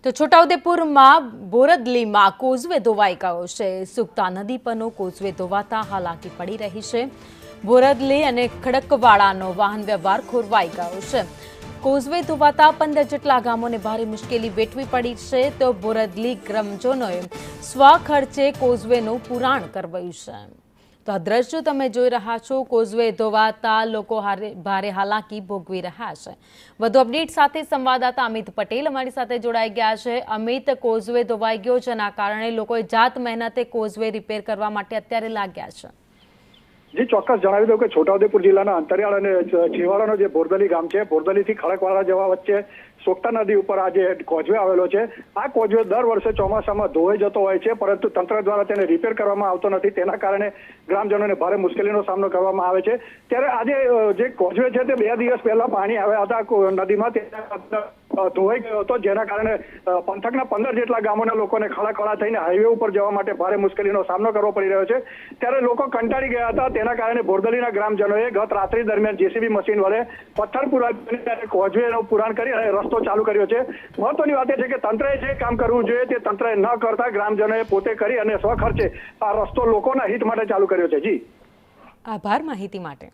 તો છોટાઉદેપુરમાં બોરદલીમાં કોઝવે ધોવાઈ ગયો છે। સુક્તા નદી પરનો કોઝવે ધોવાતા હાલાકી પડી રહી છે। બોરદલી અને ખડકવાડાનો વાહન વ્યવહાર ખોરવાઈ ગયો છે। કોઝવે ધોવાતા 15 જેટલા ગામોને ભારે મુશ્કેલી વેઠવી પડી છે। તો બોરદલી ગ્રામજનોએ સ્વખર્ચે કોઝવેનું પુરાણ કરવાયું છે। તો આ દ્રશ્યો તમે જોઈ રહ્યા છો। કોઝવે ધોવાતા લોકો ભારે હાલાકી ભોગવી રહ્યા છે। વધુ અપડેટ સાથે સંવાદદાતા અમિત પટેલ અમારી સાથે જોડાઈ ગયા છે। અમિત, કોઝવે ધોવાઈ ગયો જેના કારણે લોકોએ જાત મહેનતે કોઝવે રિપેર કરવા માટે અત્યારે લાગ્યા છે। જી ચોક્કસ જણાવી દઉં કે છોટાઉદેપુર જિલ્લાના અંતરિયાળ અને છેવાડાનો જે બોરદલી ગામ છે, બોરદલીથી ખડકવાડા જવા વચ્ચે સોકતા નદી ઉપર આ જે કોઝવે આવેલો છે, આ કોઝવે દર વર્ષે ચોમાસામાં ધોવાઈ જતો હોય છે, પરંતુ તંત્ર દ્વારા તેને રિપેર કરવામાં આવતો નથી। તેના કારણે ગ્રામજનોને ભારે મુશ્કેલીનો સામનો કરવામાં આવે છે। ત્યારે આજે જે કોઝવે છે તે 2 દિવસ પહેલા પાણી આવ્યા હતા નદીમાં, ધોવાઈ ગયો હતો, જેના કારણે પંથકના 15 જેટલા ગામોના લોકોને ખડાખડા થઈને હાઈવે ઉપર જવા માટે ભારે મુશ્કેલીનો સામનો કરવો પડી રહ્યો છે। ત્યારે લોકો કંટાળી ગયા હતા। તેના કારણે બોરદલીના ગ્રામજનોએ ગત રાત્રિ દરમિયાન જેસીબી મશીન વડે પથ્થર પુરાવીને કોઝવેનું પુરાણ કરી અને રસ્તો ચાલુ કર્યો છે। મહત્વની વાત એ છે કે તંત્રએ જે કામ કરવું જોઈએ તે તંત્રએ ન કરતા ગ્રામજનોએ પોતે કરી અને સ્વખર્ચે આ રસ્તો લોકોના હિત માટે ચાલુ કર્યો છે। જી, આભાર માહિતી માટે।